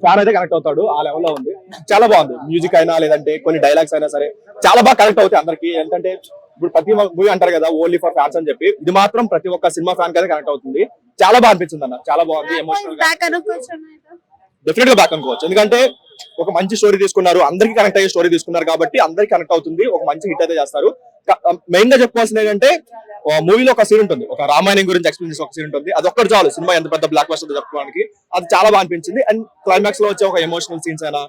Fan అయితే connect అవుతాడు ఆ లెవెల్లో ఉంది. చాలా బాగుంది. మ్యూజిక్ అయినా లేదంటే కొన్ని డైలాగ్స్ అయినా సరే చాలా బాగా కనెక్ట్ అవుతాయి అందరికి. ఏంటంటే ఇప్పుడు ప్రతి మూవీ అంటారు కదా ఓన్లీ ఫర్ ఫ్యాన్స్ అని చెప్పి, ఇది మాత్రం ప్రతి ఒక్క సినిమా ఫ్యాన్ కి అయితే కనెక్ట్ అవుతుంది. చాలా బాగా అనిపించింది అన్న, చాలా బాగుంది. ఎమోషనల్ గా డెఫినెట్ గా బ్యాక్ అనుకోవచ్చు. ఎందుకంటే ఒక మంచి స్టోరీ తీసుకున్నారు, అందరికి కనెక్ట్ అయ్యే స్టోరీ తీసుకున్నారు కాబట్టి అందరికి కనెక్ట్ అవుతుంది. ఒక మంచి హిట్ అయితే చేస్తారు. మెయిన్ గా చెప్పుకోవాల్సింది ఏంటంటే మూవీలో ఒక సీన్ ఉంటుంది, ఒక రామాయణం గురించి ఎక్స్ప్లెయిన్ చేసే ఒక సీన్ ఉంటుంది. అది ఒక్కటి చాలు సినిమా ఎంత పెద్ద బ్లాక్ బస్టర్ చెప్పుకోవడానికి. అది చాలా బాగా అనిపించింది. అండ్ క్లైమాక్స్ లో వచ్చే ఒక ఎమోషనల్ సీన్స్ అయినా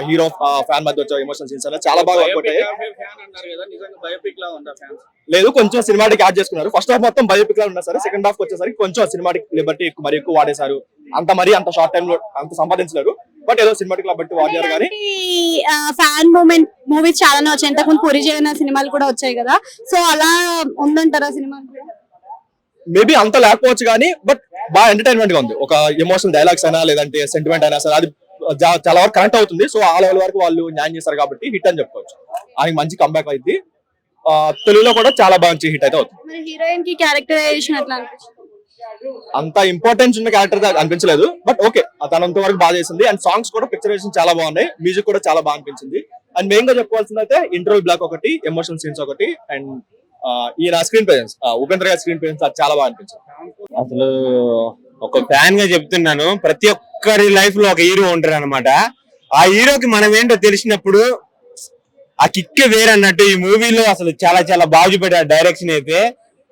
హీరో ఫ్యాన్ మధ్య వచ్చే ఎమోషనల్ సీన్స్ అయినా చాలా బాగా వర్క్ అవుతాయి. లేదు, కొంచెం సినిమాటిక్ యాడ్ చేసుకున్నారు. ఫస్ట్ హాఫ్ మొత్తం బయోపిక్ లా ఉన్నా సరే సెకండ్ హాఫ్ వచ్చేసరికి కొంచెం సినిమాటిక్ లిబర్టీ మరి ఎక్కువ వాడేశారు. అంత షార్ట్ టైం లో అంత సంపాదించలేరు, బట్ ఏదో సినిమాటిక్ బట్టి వాడారు. కానీ ఫ్యాన్ మూమెంట్ మూవీస్ చాలానే వచ్చాయి. ఇంతకుముందు పూరి జగన్నాథ్ సినిమాలు కూడా వచ్చాయి కదా, సో అలా ఉందంటారా సినిమా? మేబీ అంత లేకపోవచ్చు కానీ బట్ బాగా ఎంటర్టైన్మెంట్ గా ఉంది. ఒక ఎమోషనల్ డైలాగ్స్ అయినా లేదంటే సెంటిమెంట్ అయినా సరే అది చాలా వరకు కనెక్ట్ అవుతుంది. సో ఆ లెవెల్ వరకు వాళ్ళు న్యాయం చేస్తారు కాబట్టి హిట్ అని చెప్పుకోవచ్చు. ఆయనకి మంచి కంబ్యాక్ అయింది. తెలుగులో కూడా చాలా బాగా హిట్ అయితే అవుతుంది. హీరోయిన్ కి క్యారెక్టరైజేషన్ ఎట్లా అనిపించింది? అంత ఇంపార్టెన్స్ ఉన్న క్యారెక్టర్ అనిపించలేదు, బట్ ఓకే తనంత వరకు బాగా చేసింది. అండ్ సాంగ్స్ కూడా పిక్చరైజేషన్ చాలా బాగున్నాయి, మ్యూజిక్ కూడా చాలా బాగా అనిపించింది. అండ్ మెయిన్ గా చెప్పుకోవాల్సింది అయితే ఇంటర్వల్ బ్లాక్ ఒకటి, ఎమోషనల్ సీన్స్ ఒకటి, అండ్ ఈయన స్క్రీన్ ప్రెజెన్స్ ఉపేంద్ర గారి స్క్రీన్ ప్రెజెన్స్ అది చాలా బాగా అనిపించింది. అసలు ఒక ఫ్యాన్ గా చెప్తున్నాను, ప్రతి ఒక్కరి లైఫ్ లో ఒక హీరో ఉంటారు అనమాట. ఆ హీరోకి మనం ఏంటో తెలిసినప్పుడు ఆ కిక్కే వేరన్నట్టు ఈ మూవీలో అసలు చాలా చాలా బాగా చూపెట్టారు. డైరెక్షన్ అయితే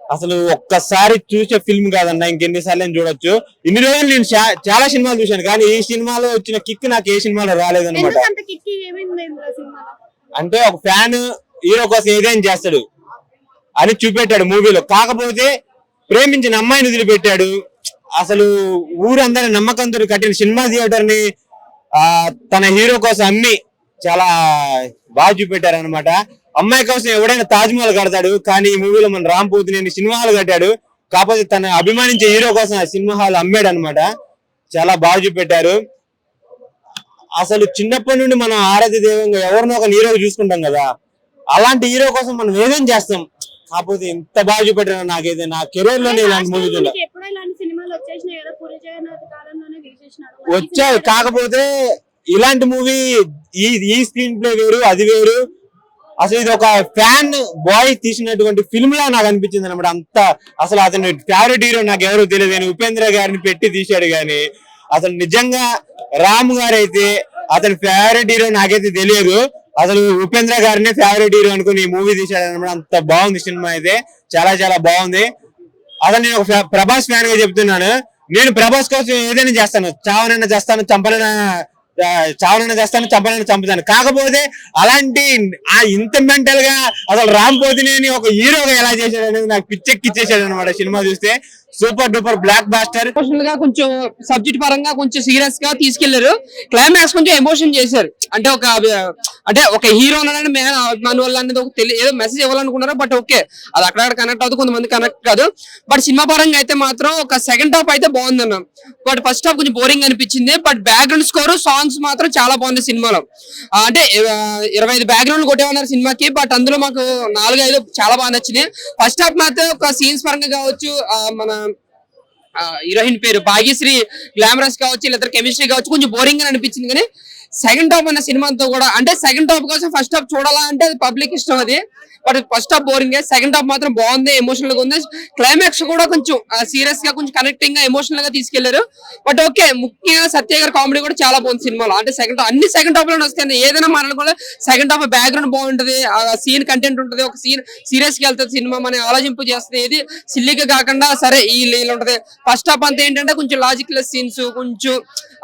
అసలు ఒక్కసారి చూసే ఫిల్మ్ కాదన్నా, ఇంకెన్నిసార్లు చూడొచ్చు. ఇన్ని రోజులు నేను చాలా సినిమాలు చూశాను కానీ ఈ సినిమాలో వచ్చిన కిక్ నాకు ఏ సినిమాలో రాలేదన్నమాట. అంటే ఒక ఫ్యాన్ హీరో కోసం ఏదైనా చేస్తాడు అని చూపెట్టాడు మూవీలో. కాకపోతే ప్రేమించిన అమ్మాయిని వదిలిపెట్టాడు. అసలు ఊరందరి నమ్మకంతో కట్టిన సినిమా థియేటర్ ని తన హీరో కోసం అమ్మి చాలా బాగా చూపెట్టారు అనమాట. అమ్మాయి కోసం ఎవడైనా తాజ్ మహల్ కడతాడు, కానీ ఈ మూవీలో మన రామ్ పోతినేని సినిమా హాల్ కట్టాడు. కాకపోతే తన అభిమానించే హీరో కోసం ఆ సినిమా హాల్ అమ్మాడు అనమాట. చాలా బాగా చూపెట్టారు. అసలు చిన్నప్పటి నుండి మనం ఆరాధ్య దైవంగా ఎవరినో ఒక హీరో చూసుకుంటాం కదా, అలాంటి హీరో కోసం మనం ఏదైనా చేస్తాం. కాకపోతే ఎంత బాగా చూపెట్టారు. నాకైతే నా కెరీర్ లోనే ఇలాంటి మూవీ వచ్చాయి. కాకపోతే ఇలాంటి మూవీ ఈ స్క్రీన్ ప్లే వేరు, అది వేరు. అసలు ఇది ఒక ఫ్యాన్ బాయ్ తీసినటువంటి ఫిల్మ్ లా నాకు అనిపించింది అనమాట. అంత అసలు అతని ఫేవరెట్ హీరో నాకు ఎవరు తెలియదు కానీ ఉపేంద్ర గారిని పెట్టి తీశాడు. కానీ అసలు నిజంగా రామ్ గారు అయితే అతని ఫేవరెట్ హీరో నాకైతే తెలియదు. అసలు ఉపేంద్ర గారిని ఫేవరెట్ హీరో అనుకుని ఈ మూవీ తీశాడు అనమాట. అంత బాగుంది సినిమా అయితే, చాలా చాలా బాగుంది. అసలు నేను ఒక ప్రభాస్ ఫ్యాన్ గా చెప్తున్నాను, నేను ప్రభాస్ కోసం ఏదైనా చేస్తాను. చావనైనా చేస్తాను, చావనైనా చేస్తాను, చంపాలని చంపుతాను. కాకపోతే అలాంటి ఇంత మెంటల్ గా అసలు రామ్ పోతినేని ఒక హీరోగా ఎలా చేశాడు అనేది నాకు పిచ్చెక్కిచ్చేసాడు అనమాట. సినిమా చూస్తే super duper blockbuster. Emotional గా కొంచెం సబ్జెక్ట్ పరంగా కొంచెం సీరియస్ గా తీసుకెళ్లారు. క్లైమాక్స్ కొంచెం ఎమోషన్ చేశారు. అంటే ఒక హీరో మన వల్ల అనేది ఒక ఏదో మెసేజ్ ఇవ్వాలనుకున్నారు. బట్ ఓకే, అది అక్కడ కనెక్ట్ అవుతుంది, కొంతమంది కనెక్ట్ కాదు. బట్ సినిమా పరంగా అయితే మాత్రం ఒక సెకండ్ హాఫ్ అయితే బాగుందన్న. బట్ ఫస్ట్ హాఫ్ కొంచెం బోరింగ్ అనిపించింది. బట్ బ్యాక్గ్రౌండ్ స్కోర్, సాంగ్స్ మాత్రం చాలా బాగుంది సినిమాలో. అంటే 25 బ్యాక్గ్రౌండ్ కొట్టేమన్నారు సినిమాకి, బట్ అందులో మాకు 4-5 చాలా బాగా నచ్చింది. ఫస్ట్ హాఫ్ మాత్రం ఒక సీన్స్ పరంగా కావచ్చు, మన హీరోయిన్ పేరు భాగ్యశ్రీ గ్లామరస్ కావచ్చు, లేదా కెమిస్ట్రీ కావచ్చు, కొంచెం బోరింగ్ గా అనిపించింది. కానీ సెకండ్ హాఫ్ అన్న సినిమాతో కూడా, అంటే సెకండ్ హాఫ్ కోసం ఫస్ట్ హాఫ్ చూడాలా అంటే అది పబ్లిక్ ఇష్టం అది. But first half boring, second half మాత్రం బాగుంది, ఎమోషనల్ గా ఉంది. క్లైమాక్స్ కూడా కొంచెం సీరియస్ గా, కొంచెం కనెక్టింగ్ గా, ఎమోషనల్ గా తీసుకెళ్లారు. బట్ ఓకే, ముఖ్యంగా సత్య గారి కామెడీ కూడా చాలా బాగుంది సినిమాలో. అంటే సెకండ్ హాఫ్ అన్ని సెకండ్ హాఫ్ లోనే వస్తాయి. ఏదైనా మనలో కూడా సెకండ్ హాఫ్ బ్యాక్గ్రౌండ్ బాగుంటది, ఆ సీన్ కంటెంట్ ఉంటుంది, ఒక సీన్ సీరియస్ గా వెళ్తుంది, సినిమా మన ఆలోచింపు చేస్తుంది, ఏది సిల్లీగా కాకుండా సరే ఈ లీల్ ఉంటది. ఫస్ట్ హాఫ్ అంతా ఏంటంటే కొంచెం లాజిక్ లెస్ సీన్స్, కొంచెం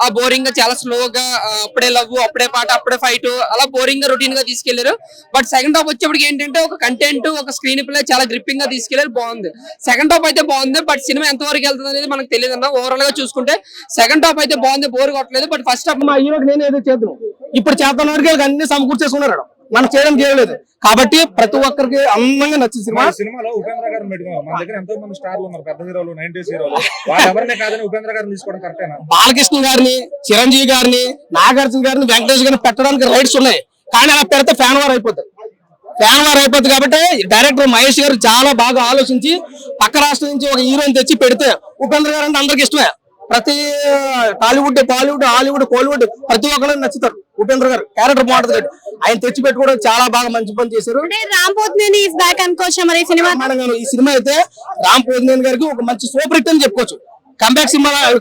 ఆ బోరింగ్ గా, చాలా స్లోగా, అప్పుడే లవ్, అప్పుడే పాట, అప్పుడే ఫైట్, అలా బోరింగ్ గా రొటీన్ గా తీసుకెళ్లారు. బట్ సెకండ్ హాఫ్ వచ్చేప్పటికి ఏంటంటే ఒక కంటెంట్, ఒక స్క్రీన్ ప్లే చాలా గ్రిప్పింగ్ గా తీసుకెళ్లారు, బాగుంది. సెకండ్ హాఫ్ అయితే బాగుంది. బట్ సినిమా ఎంత వరకు వెళ్తుంది అనేది మనకు తెలియదు అన్న. ఓవరాల్ గా చూసుకుంటే సెకండ్ హాఫ్ అయితే బాగుంది, బోర్ కొట్టలేదు. బట్ ఫస్ట్ హాఫ్ మా హీరోకి నేను ఏదో చేద్దాం, ఇప్పుడు చేద్దాం వరకు అన్ని సమకూర్చేసుకున్నాడు, మనం చేయడం చేయలేదు. కాబట్టి ప్రతి ఒక్కరికి అందంగా నచ్చింది సినిమా. సినిమాలో ఉపేంద్ర గారిని పెట్టుకున్నాం. మన దగ్గర ఎంతో మంది స్టార్లు ఉన్నారు, పెద్ద హీరోలు, 90s హీరోలు. వాళ్ళు ఎవరినే కాదని ఉపేంద్ర గారిని తీసుకోవడం కరెక్టేనా? బాలకృష్ణ గారిని, చిరంజీవి గారిని, నాగార్జున గారిని, వెంకటేష్ గారిని పెట్టడానికి రైట్స్ ఉన్నాయి. కానీ అలా పెడితే ఫ్యాన్ వార్ అయిపోతుంది కాబట్టి డైరెక్టర్ మహేష్ గారు చాలా బాగా ఆలోచించి పక్క రాష్ట్రం నుంచి ఒక హీరోని తెచ్చి పెడితే ఉపేంద్ర గారు అంటే అందరికి ఇష్టమే. ప్రతి టాలీవుడ్ బాలీవుడ్ హాలీవుడ్ కోలీవుడ్ ప్రతి ఒక్కరు నచ్చుతారు. ఉపేంద్ర గారు క్యారెక్టర్ బాగుంటుంది, ఆయన తెచ్చి పెట్టుకోవడం చాలా బాగా మంచి పని చేశారు. అంటే రామ్ పోతినేని ఈస్ బ్యాక్ అనుకోవచ్చా మరి ఈ సినిమా? బ్రహ్మాండంగా ఈ సినిమా అయితే రామ్ పోతినేని గారికి ఒక మంచి సూపర్ హిట్ అని చెప్పుకోవచ్చు.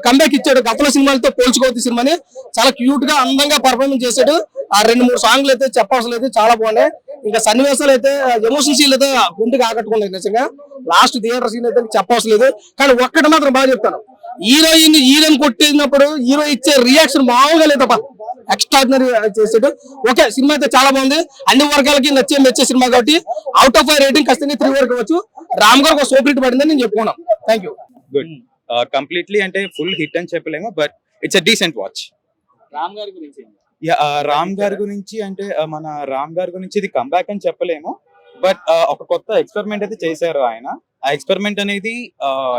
కంబ్యాక్ ఇచ్చాడు. గతంలో సినిమాలతో పోల్చుకోవద్దు. సినిమాని చాలా క్యూట్ గా అందంగా పర్ఫార్మెన్స్ చేశాడు. ఆ 2-3 సాంగ్లు అయితే చెప్పవసరం లేదు, చాలా బాగున్నాయి. ఇంకా సన్నివేశాలు అయితే ఎమోషన్ సీన్ అయితే గుండెకి ఆకట్టుకున్నాయి నిజంగా. లాస్ట్ థియేటర్ సీన్ అయితే చెప్పవసరం లేదు. కానీ ఒక్కటి మాత్రం బాగా చెప్తాను, హీరోయిన్ కొట్టినప్పుడు హీరో ఇచ్చే రియాక్షన్ మామూలుగా లేదప్ప, ఎక్స్ట్రాడినరీ చేసాడు. ఓకే, సినిమా అయితే చాలా బాగుంది. అన్ని వర్గాలకి మెచ్చే సినిమా కాబట్టి అవుట్ ఆఫ్ 5 రేటింగ్ ఖచ్చితంగా 3 వరకు ఇవ్వచ్చు. రామ్ గారు ఒక సూపర్ హిట్ పడిందని నేను చెప్పుకున్నాను. Thank you. గుడ్. కంప్లీట్లీ అంటే ఫుల్ హిట్ అని చెప్పలేము, but it's a decent watch. Ram గారి గురించి రామ్ గారి గురించి అంటే మన రామ్ గారి గురించి ఇది కంబ్యాక్ అని చెప్పలేము, బట్ ఒక కొత్త ఎక్స్పెరిమెంట్ అయితే చేశారు ఆయన. ఆ ఎక్స్పెరిమెంట్ అనేది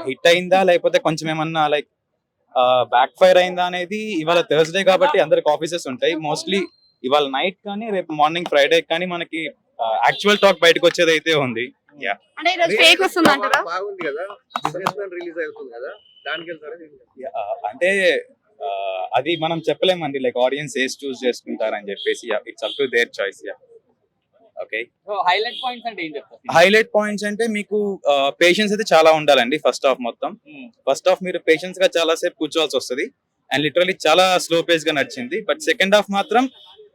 హిట్ అయిందా లేకపోతే కొంచెం ఏమన్నా లైక్ బ్యాక్ ఫైర్ అయిందా అనేది ఇవాళ థర్స్డే కాబట్టి అందరికి ఆఫీసెస్ ఉంటాయి. మోస్ట్లీ ఇవాళ నైట్ కానీ రేపు మార్నింగ్ ఫ్రైడే కానీ మనకి యాక్చువల్ టాక్ బయటకు వచ్చేది అయితే ఉంది. అంటే ఈరోజు ఫేక్ వస్తుంది అంటారా? బాగుంది కదా, బిజినెస్ మ్యాన్ రిలీజ్ అవుతుంది కదా, దానికి వెళ్తారా? అంటే అది మనం చెప్పలేమండి, లైక్ ఆడియన్స్ ఏస్ చూస్ చేసుకుంటారని చెప్పేసి. It's up to their choice. Okay, highlight points అంటే ఏం చెప్తారు? హైలైట్ పాయింట్స్ అంటే మీకు పేషెన్స్ అయితే చాలా ఉండాలండి. ఫస్ట్ హాఫ్ మొత్తం మీరు పేషెన్స్ గా చాలా సేపు కూర్చోవాల్సి వస్తుంది, అండ్ లిటరలీ చాలా స్లో పేస్ గా నడిచింది. బట్ సెకండ్ హాఫ్ మాత్రం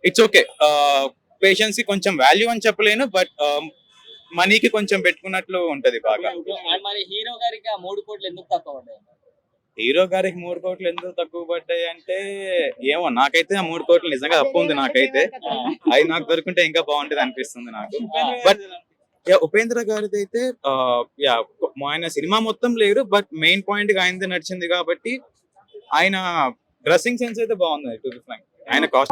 ఇట్స్ ఓకే. పేషెన్స్ కి కొంచెం వాల్యూ అని చెప్పలేను, బట్ మనీకి కొంచెం పెట్టుకున్నట్లు ఉంటది బాగా. మరి హీరో గారికి 3 కోట్లు ఎందుకు తక్కువ పడ్డాయి? హీరో గారికి 3 కోట్లు ఎందుకు తక్కువ పడ్డాయి అంటే ఏమో, నాకైతే ఆ 3 కోట్లు నిజంగా తప్పు ఉంది. నాకైతే అది నాకు దొరుకుంటే ఇంకా బాగుంటది అనిపిస్తుంది నాకు. బట్ ఉపేంద్ర గారిది అయితే ఆయన సినిమా మొత్తం లేరు, బట్ మెయిన్ పాయింట్ గా ఆయనది నడిచింది కాబట్టి ఆయన డ్రెస్సింగ్ సెన్స్ అయితే బాగుంది. ఆయన కాస్ట్